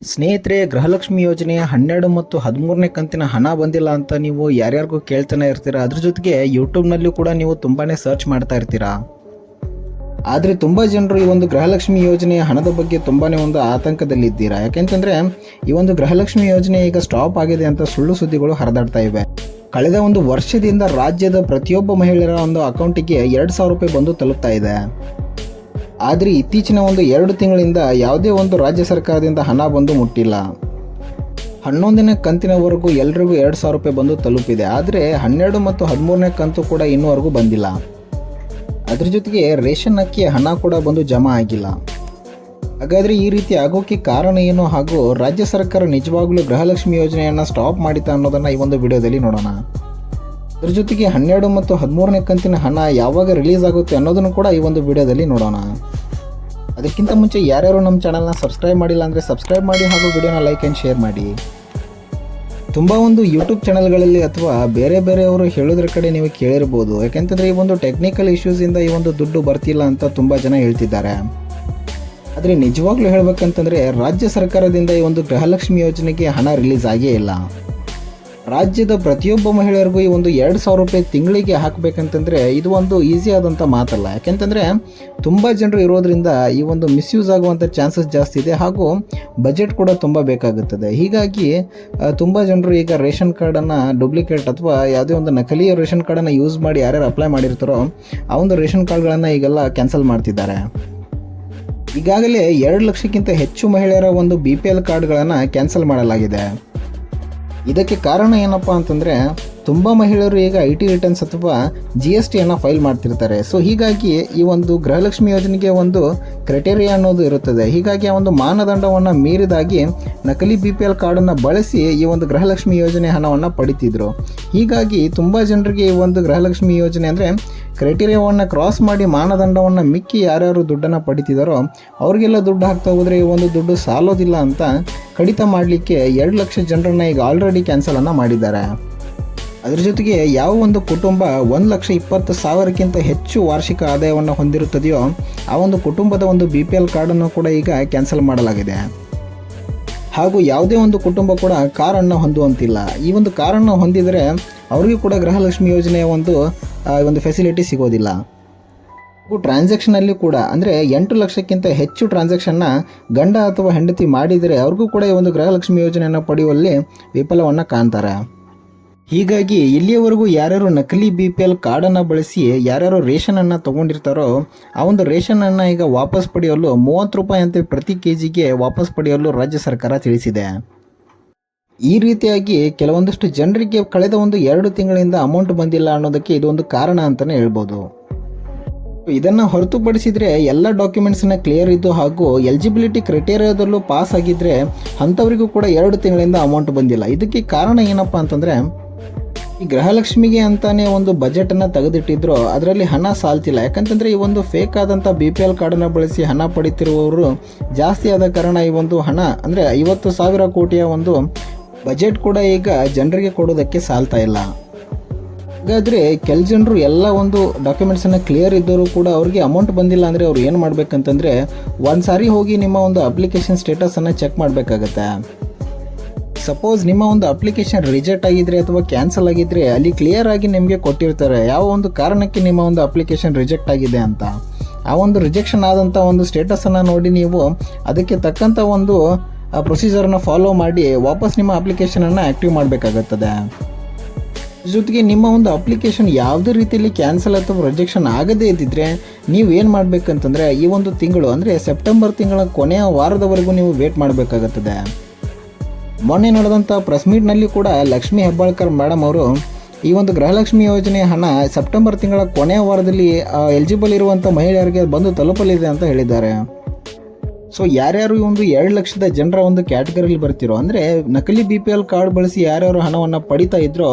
ಸ್ನೇಹಿತರೆ, ಗೃಹಲಕ್ಷ್ಮಿ ಯೋಜನೆಯ 12 ಮತ್ತು 13ನೇ ಕಂತಿನ ಹಣ ಬಂದಿಲ್ಲ ಅಂತ ನೀವು ಯಾರ್ಯಾರಿಗೂ ಕೇಳ್ತಾನೆ ಇರ್ತೀರಾ. ಅದ್ರ ಜೊತೆಗೆ ಯೂಟ್ಯೂಬ್ನಲ್ಲೂ ಕೂಡ ನೀವು ತುಂಬಾನೇ ಸರ್ಚ್ ಮಾಡ್ತಾ ಇರ್ತೀರಾ. ಆದರೆ ತುಂಬ ಜನರು ಈ ಒಂದು ಗೃಹಲಕ್ಷ್ಮಿ ಯೋಜನೆಯ ಹಣದ ಬಗ್ಗೆ ತುಂಬಾನೇ ಒಂದು ಆತಂಕದಲ್ಲಿದ್ದೀರಾ. ಯಾಕೆಂತಂದ್ರೆ ಈ ಒಂದು ಗೃಹಲಕ್ಷ್ಮಿ ಯೋಜನೆ ಈಗ ಸ್ಟಾಪ್ ಆಗಿದೆ ಅಂತ ಸುಳ್ಳು ಸುದ್ದಿಗಳು ಹರಿದಾಡ್ತಾ ಇವೆ. ಕಳೆದ ಒಂದು ವರ್ಷದಿಂದ ರಾಜ್ಯದ ಪ್ರತಿಯೊಬ್ಬ ಮಹಿಳೆಯರ ಒಂದು ಅಕೌಂಟಿಗೆ 2,000 ರೂಪಾಯಿ ಬಂದು ತಲುಪ್ತಾ ಇದೆ. ಆದರೆ ಇತ್ತೀಚಿನ ಒಂದು 2 ತಿಂಗಳಿಂದ ಯಾವುದೇ ಒಂದು ರಾಜ್ಯ ಸರ್ಕಾರದಿಂದ ಹಣ ಬಂದು ಮುಟ್ಟಿಲ್ಲ. 11ನೇ ಕಂತಿನವರೆಗೂ ಎಲ್ರಿಗೂ 2,000 ರೂಪಾಯಿ ಬಂದು ತಲುಪಿದೆ. ಆದರೆ 12 ಮತ್ತು 13ನೇ ಕಂತು ಕೂಡ ಇನ್ನೂವರೆಗೂ ಬಂದಿಲ್ಲ. ಅದ್ರ ಜೊತೆಗೆ ರೇಷನ್ ಅಕ್ಕಿ ಹಣ ಕೂಡ ಬಂದು ಜಮಾ ಆಗಿಲ್ಲ. ಹಾಗಾದರೆ ಈ ರೀತಿ ಆಗೋಕ್ಕೆ ಕಾರಣ ಏನು, ಹಾಗೂ ರಾಜ್ಯ ಸರ್ಕಾರ ನಿಜವಾಗ್ಲೂ ಗೃಹಲಕ್ಷ್ಮಿ ಯೋಜನೆಯನ್ನು ಸ್ಟಾಪ್ ಮಾಡಿತಾ ಅನ್ನೋದನ್ನು ಈ ಒಂದು ವಿಡಿಯೋದಲ್ಲಿ ನೋಡೋಣ. ಅದ್ರ ಜೊತೆಗೆ 12 ಮತ್ತು 13ನೇ ಕಂತಿನ ಹಣ ಯಾವಾಗ ರಿಲೀಸ್ ಆಗುತ್ತೆ ಅನ್ನೋದನ್ನು ಕೂಡ ಈ ಒಂದು ವಿಡಿಯೋದಲ್ಲಿ ನೋಡೋಣ. ಅದಕ್ಕಿಂತ ಮುಂಚೆ ಯಾರ್ಯಾರು ನಮ್ಮ ಚಾನಲ್ನ ಸಬ್ಸ್ಕ್ರೈಬ್ ಮಾಡಿಲ್ಲ ಅಂದರೆ ಸಬ್ಸ್ಕ್ರೈಬ್ ಮಾಡಿ, ಹಾಗೂ ವಿಡಿಯೋನ ಲೈಕ್ ಆ್ಯಂಡ್ ಶೇರ್ ಮಾಡಿ. ತುಂಬ ಒಂದು ಯೂಟ್ಯೂಬ್ ಚಾನಲ್ಗಳಲ್ಲಿ ಅಥವಾ ಬೇರೆಯವರು ಹೇಳೋದ್ರ ಕಡೆ ನೀವು ಕೇಳಿರ್ಬೋದು. ಯಾಕೆಂತಂದರೆ ಈ ಒಂದು ಟೆಕ್ನಿಕಲ್ ಇಶ್ಯೂಸಿಂದ ಈ ಒಂದು ದುಡ್ಡು ಬರ್ತಿಲ್ಲ ಅಂತ ತುಂಬ ಜನ ಹೇಳ್ತಿದ್ದಾರೆ. ಆದರೆ ನಿಜವಾಗ್ಲೂ ಹೇಳಬೇಕಂತಂದರೆ ರಾಜ್ಯ ಸರ್ಕಾರದಿಂದ ಈ ಒಂದು ಗೃಹಲಕ್ಷ್ಮಿ ಯೋಜನೆಗೆ ಹಣ ರಿಲೀಸ್ ಆಗೇ ಇಲ್ಲ. ರಾಜ್ಯದ ಪ್ರತಿಯೊಬ್ಬ ಮಹಿಳೆಯರಿಗೂ ಈ ಒಂದು 2,000 ರೂಪಾಯಿ ತಿಂಗಳಿಗೆ ಹಾಕಬೇಕಂತಂದರೆ ಇದು ಒಂದು ಈಸಿ ಆದಂಥ ಮಾತಲ್ಲ. ಯಾಕೆಂತಂದರೆ ತುಂಬ ಜನರು ಇರೋದ್ರಿಂದ ಈ ಒಂದು ಮಿಸ್ಯೂಸ್ ಆಗುವಂಥ ಚಾನ್ಸಸ್ ಜಾಸ್ತಿ ಇದೆ, ಹಾಗೂ ಬಜೆಟ್ ಕೂಡ ತುಂಬ ಬೇಕಾಗುತ್ತದೆ. ಹೀಗಾಗಿ ತುಂಬ ಜನರು ಈಗ ರೇಷನ್ ಕಾರ್ಡನ್ನು ಡೂಪ್ಲಿಕೇಟ್ ಅಥವಾ ಯಾವುದೇ ಒಂದು ನಕಲಿ ರೇಷನ್ ಕಾರ್ಡನ್ನು ಯೂಸ್ ಮಾಡಿ ಯಾರ್ಯಾರು ಅಪ್ಲೈ ಮಾಡಿರ್ತಾರೋ ಆ ಒಂದು ರೇಷನ್ ಕಾರ್ಡ್ಗಳನ್ನು ಈಗೆಲ್ಲ ಕ್ಯಾನ್ಸಲ್ ಮಾಡ್ತಿದ್ದಾರೆ. ಈಗಾಗಲೇ 2 ಲಕ್ಷಕ್ಕಿಂತ ಹೆಚ್ಚು ಮಹಿಳೆಯರ ಒಂದು BPL ಕಾರ್ಡ್ಗಳನ್ನು ಕ್ಯಾನ್ಸಲ್ ಮಾಡಲಾಗಿದೆ. ಇದಕ್ಕೆ ಕಾರಣ ಏನಪ್ಪ ಅಂತಂದರೆ ತುಂಬ ಮಹಿಳೆಯರು ಈಗ IT ರಿಟರ್ನ್ಸ್ ಅಥವಾ GSTಯನ್ನು ಫೈಲ್ ಮಾಡ್ತಿರ್ತಾರೆ. ಸೊ ಹೀಗಾಗಿ ಈ ಒಂದು ಗೃಹಲಕ್ಷ್ಮಿ ಯೋಜನೆಗೆ ಒಂದು ಕ್ರೈಟೇರಿಯಾ ಅನ್ನೋದು ಇರುತ್ತದೆ. ಹೀಗಾಗಿ ಆ ಒಂದು ಮಾನದಂಡವನ್ನು ಮೀರಿದಾಗಿ ನಕಲಿ BPL ಕಾರ್ಡನ್ನು ಬಳಸಿ ಈ ಒಂದು ಗೃಹಲಕ್ಷ್ಮಿ ಯೋಜನೆ ಹಣವನ್ನು ಪಡಿತಿದ್ರು. ಹೀಗಾಗಿ ತುಂಬ ಜನರಿಗೆ ಈ ಒಂದು ಗೃಹಲಕ್ಷ್ಮಿ ಯೋಜನೆ ಅಂದರೆ ಕ್ರೈಟೇರಿಯಾವನ್ನು ಕ್ರಾಸ್ ಮಾಡಿ ಮಾನದಂಡವನ್ನು ಮಿಕ್ಕಿ ಯಾರ್ಯಾರು ದುಡ್ಡನ್ನು ಪಡಿತಿದ್ದಾರೋ ಅವ್ರಿಗೆಲ್ಲ ದುಡ್ಡು ಹಾಕ್ತಾ ಹೋದರೆ ಈ ಒಂದು ದುಡ್ಡು ಸಾಲೋದಿಲ್ಲ ಅಂತ ಕಡಿತ ಮಾಡಲಿಕ್ಕೆ 2 ಲಕ್ಷ ಜನರನ್ನು ಈಗ ಆಲ್ರೆಡಿ ಕ್ಯಾನ್ಸಲನ್ನು ಮಾಡಿದ್ದಾರೆ. ಅದರ ಜೊತೆಗೆ ಯಾವ ಒಂದು ಕುಟುಂಬ 1,20,000ಕ್ಕಿಂತ ಹೆಚ್ಚು ವಾರ್ಷಿಕ ಆದಾಯವನ್ನು ಹೊಂದಿರುತ್ತದೆಯೋ ಆ ಒಂದು ಕುಟುಂಬದ ಒಂದು BPL ಕಾರ್ಡನ್ನು ಕೂಡ ಈಗ ಕ್ಯಾನ್ಸಲ್ ಮಾಡಲಾಗಿದೆ. ಹಾಗೂ ಯಾವುದೇ ಒಂದು ಕುಟುಂಬ ಕೂಡ ಕಾರನ್ನು ಹೊಂದುವಂತಿಲ್ಲ. ಈ ಒಂದು ಕಾರನ್ನು ಹೊಂದಿದರೆ ಅವರಿಗೂ ಕೂಡ ಗೃಹಲಕ್ಷ್ಮಿ ಯೋಜನೆಯ ಒಂದು ಫೆಸಿಲಿಟಿ ಸಿಗೋದಿಲ್ಲ. ಹಾಗೂ ಟ್ರಾನ್ಸಾಕ್ಷನಲ್ಲಿ ಕೂಡ ಅಂದರೆ 8 ಲಕ್ಷಕ್ಕಿಂತ ಹೆಚ್ಚು ಟ್ರಾನ್ಸಾಕ್ಷನ್ನ ಗಂಡ ಅಥವಾ ಹೆಂಡತಿ ಮಾಡಿದರೆ ಅವ್ರಿಗೂ ಕೂಡ ಈ ಒಂದು ಗೃಹಲಕ್ಷ್ಮಿ ಯೋಜನೆಯನ್ನು ಪಡೆಯುವಲ್ಲಿ ವಿಫಲವನ್ನು ಕಾಣ್ತಾರೆ. ಹೀಗಾಗಿ ಇಲ್ಲಿಯವರೆಗೂ ಯಾರ್ಯಾರು ನಕಲಿ BPL ಕಾರ್ಡನ್ನು ಬಳಸಿ ಯಾರ್ಯಾರು ರೇಷನನ್ನು ತೊಗೊಂಡಿರ್ತಾರೋ ಆ ಒಂದು ರೇಷನನ್ನು ಈಗ ವಾಪಸ್ ಪಡೆಯಲು 30 ರೂಪಾಯಿ ಅಂತೆ ಪ್ರತಿ ಕೆಜಿಗೆ ವಾಪಸ್ ಪಡೆಯಲು ರಾಜ್ಯ ಸರ್ಕಾರ ತಿಳಿಸಿದೆ. ಈ ರೀತಿಯಾಗಿ ಕೆಲವೊಂದಷ್ಟು ಜನರಿಗೆ ಕಳೆದ ಒಂದು 2 ತಿಂಗಳಿಂದ ಅಮೌಂಟ್ ಬಂದಿಲ್ಲ ಅನ್ನೋದಕ್ಕೆ ಇದೊಂದು ಕಾರಣ ಅಂತಲೇ ಹೇಳ್ಬೋದು. ಇದನ್ನು ಹೊರತುಪಡಿಸಿದರೆ ಎಲ್ಲ ಡಾಕ್ಯುಮೆಂಟ್ಸನ್ನು ಕ್ಲಿಯರ್ ಇದ್ದು ಹಾಗೂ ಎಲಿಜಿಬಿಲಿಟಿ ಕ್ರೈಟೇರಿಯಾದಲ್ಲೂ ಪಾಸ್ ಆಗಿದ್ದರೆ ಅಂಥವರಿಗೂ ಕೂಡ 2 ತಿಂಗಳಿಂದ ಅಮೌಂಟ್ ಬಂದಿಲ್ಲ. ಇದಕ್ಕೆ ಕಾರಣ ಏನಪ್ಪ ಅಂತಂದರೆ ಈ ಗೃಹಲಕ್ಷ್ಮಿಗೆ ಅಂತಾನೆ ಒಂದು ಬಜೆಟನ್ನು ತೆಗೆದಿಟ್ಟಿದ್ರು, ಅದರಲ್ಲಿ ಹಣ ಸಾಲ್ತಿಲ್ಲ. ಯಾಕಂತಂದರೆ ಈ ಒಂದು ಫೇಕ್ ಆದಂಥ BPL ಕಾರ್ಡನ್ನು ಬಳಸಿ ಹಣ ಪಡಿತಿರುವವರು ಜಾಸ್ತಿ ಆದ ಕಾರಣ ಈ ಒಂದು ಹಣ ಅಂದರೆ 50,000 ಕೋಟಿಯ ಒಂದು ಬಜೆಟ್ ಕೂಡ ಈಗ ಜನರಿಗೆ ಕೊಡೋದಕ್ಕೆ ಸಾಲ್ತಾ ಇಲ್ಲ. ಹಾಗಾದರೆ ಕೆಲ ಜನರು ಎಲ್ಲ ಒಂದು ಡಾಕ್ಯುಮೆಂಟ್ಸನ್ನು ಕ್ಲಿಯರ್ ಇದ್ದವರು ಕೂಡ ಅವ್ರಿಗೆ ಅಮೌಂಟ್ ಬಂದಿಲ್ಲ ಅಂದರೆ ಅವ್ರು ಏನು ಮಾಡಬೇಕಂತಂದರೆ ಒಂದು ಸಾರಿ ಹೋಗಿ ನಿಮ್ಮ ಒಂದು ಅಪ್ಲಿಕೇಶನ್ ಸ್ಟೇಟಸನ್ನು ಚೆಕ್ ಮಾಡಬೇಕಾಗತ್ತೆ. ಸಪೋಸ್ ನಿಮ್ಮ ಒಂದು ಅಪ್ಲಿಕೇಶನ್ ರಿಜೆಕ್ಟ್ ಆಗಿದ್ರೆ ಅಥವಾ ಕ್ಯಾನ್ಸಲ್ ಆಗಿದ್ದರೆ ಅಲ್ಲಿ ಕ್ಲಿಯರ್ ಆಗಿ ನಿಮಗೆ ಕೊಟ್ಟಿರ್ತಾರೆ ಯಾವ ಒಂದು ಕಾರಣಕ್ಕೆ ನಿಮ್ಮ ಒಂದು ಅಪ್ಲಿಕೇಶನ್ ರಿಜೆಕ್ಟ್ ಆಗಿದೆ ಅಂತ. ಆ ಒಂದು ರಿಜೆಕ್ಷನ್ ಆದಂಥ ಒಂದು ಸ್ಟೇಟಸನ್ನು ನೋಡಿ ನೀವು ಅದಕ್ಕೆ ತಕ್ಕಂಥ ಒಂದು ಪ್ರೊಸೀಜರನ್ನು ಫಾಲೋ ಮಾಡಿ ವಾಪಸ್ ನಿಮ್ಮ ಅಪ್ಲಿಕೇಶನನ್ನು ಆ್ಯಕ್ಟಿವ್ ಮಾಡಬೇಕಾಗುತ್ತದೆ. ಜೊತೆಗೆ ನಿಮ್ಮ ಒಂದು ಅಪ್ಲಿಕೇಶನ್ ಯಾವುದೇ ರೀತಿಯಲ್ಲಿ ಕ್ಯಾನ್ಸಲ್ ಅಥವಾ ರಿಜೆಕ್ಷನ್ ಆಗದೇ ಇದ್ದಿದ್ದರೆ ನೀವು ಏನು ಮಾಡಬೇಕಂತಂದರೆ ಈ ಒಂದು ತಿಂಗಳು ಅಂದರೆ ಸೆಪ್ಟೆಂಬರ್ ತಿಂಗಳ ಕೊನೆಯ ವಾರದವರೆಗೂ ನೀವು ವೇಟ್ ಮಾಡಬೇಕಾಗುತ್ತದೆ. ಮೊನ್ನೆ ನಡೆದಂಥ ಪ್ರೆಸ್ ಮೀಟ್ನಲ್ಲಿ ಕೂಡ ಲಕ್ಷ್ಮೀ ಹೆಬ್ಬಾಳ್ಕರ್ ಮೇಡಮ್ ಅವರು ಈ ಒಂದು ಗೃಹಲಕ್ಷ್ಮಿ ಯೋಜನೆ ಹಣ ಸೆಪ್ಟೆಂಬರ್ ತಿಂಗಳ ಕೊನೆಯ ವಾರದಲ್ಲಿ ಎಲಿಜಿಬಲ್ ಇರುವಂಥ ಮಹಿಳೆಯರಿಗೆ ಬಂದು ತಲುಪಲಿದೆ ಅಂತ ಹೇಳಿದ್ದಾರೆ. ಸೊ ಯಾರ್ಯಾರು ಈ ಒಂದು 2 ಲಕ್ಷದ ಜನರ ಒಂದು ಕ್ಯಾಟಗರಿಲಿ ಬರ್ತಿರೋ ಅಂದರೆ ನಕಲಿ BPL ಕಾರ್ಡ್ ಬಳಸಿ ಯಾರ್ಯಾರು ಹಣವನ್ನು ಪಡಿತಾ ಇದ್ರೋ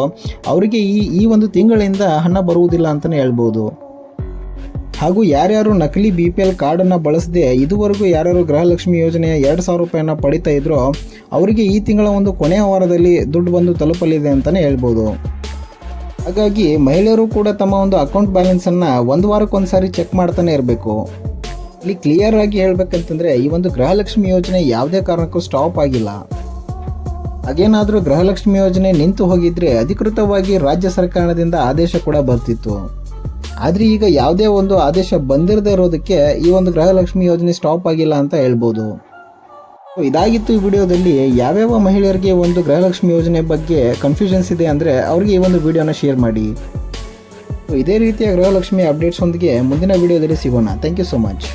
ಅವರಿಗೆ ಈ ಒಂದು ತಿಂಗಳಿಂದ ಹಣ ಬರುವುದಿಲ್ಲ ಅಂತಲೇ ಹೇಳ್ಬೋದು. ಹಾಗೂ ಯಾರ್ಯಾರು ನಕಲಿ BPL ಕಾರ್ಡನ್ನು ಬಳಸದೆ ಇದುವರೆಗೂ ಯಾರ್ಯಾರು ಗೃಹಲಕ್ಷ್ಮಿ ಯೋಜನೆಯ 2,000 ರೂಪಾಯಿಯನ್ನು ಪಡಿತಾ ಇದ್ರೋ ಅವರಿಗೆ ಈ ತಿಂಗಳ ಒಂದು ಕೊನೆಯ ವಾರದಲ್ಲಿ ದುಡ್ಡು ಬಂದು ತಲುಪಲಿದೆ ಅಂತಲೇ ಹೇಳ್ಬೋದು. ಹಾಗಾಗಿ ಮಹಿಳೆಯರು ಕೂಡ ತಮ್ಮ ಒಂದು ಅಕೌಂಟ್ ಬ್ಯಾಲೆನ್ಸನ್ನು 1 ವಾರಕ್ಕೊಂದು ಸಾರಿ ಚೆಕ್ ಮಾಡ್ತಾನೆ ಇರಬೇಕು. ಇಲ್ಲಿ ಕ್ಲಿಯರ್ ಆಗಿ ಹೇಳ್ಬೇಕಂತಂದ್ರೆ ಈ ಒಂದು ಗೃಹಲಕ್ಷ್ಮಿ ಯೋಜನೆ ಯಾವುದೇ ಕಾರಣಕ್ಕೂ ಸ್ಟಾಪ್ ಆಗಿಲ್ಲ. ಹಾಗೇನಾದರೂ ಗೃಹಲಕ್ಷ್ಮಿ ಯೋಜನೆ ನಿಂತು ಹೋಗಿದ್ರೆ ಅಧಿಕೃತವಾಗಿ ರಾಜ್ಯ ಸರ್ಕಾರದಿಂದ ಆದೇಶ ಕೂಡ ಬರ್ತಿತ್ತು. ಆದರೆ ಈಗ ಯಾವುದೇ ಒಂದು ಆದೇಶ ಬಂದಿರದೇ ಇರೋದಕ್ಕೆ ಈ ಒಂದು ಗೃಹಲಕ್ಷ್ಮಿ ಯೋಜನೆ ಸ್ಟಾಪ್ ಆಗಿಲ್ಲ ಅಂತ ಹೇಳ್ಬೋದು. ಇದಾಗಿತ್ತು ಈ ವಿಡಿಯೋದಲ್ಲಿ. ಯಾವ್ಯಾವ ಮಹಿಳೆಯರಿಗೆ ಒಂದು ಗೃಹಲಕ್ಷ್ಮಿ ಯೋಜನೆ ಬಗ್ಗೆ ಕನ್ಫ್ಯೂಷನ್ಸ್ ಇದೆ ಅಂದರೆ ಅವ್ರಿಗೆ ಈ ಒಂದು ವಿಡಿಯೋನ ಶೇರ್ ಮಾಡಿ. ಇದೇ ರೀತಿಯ ಗೃಹಲಕ್ಷ್ಮಿ ಅಪ್ಡೇಟ್ಸ್ ಒಂದಿಗೆ ಮುಂದಿನ ವಿಡಿಯೋದಲ್ಲಿ ಸಿಗೋಣ. Thank you so much.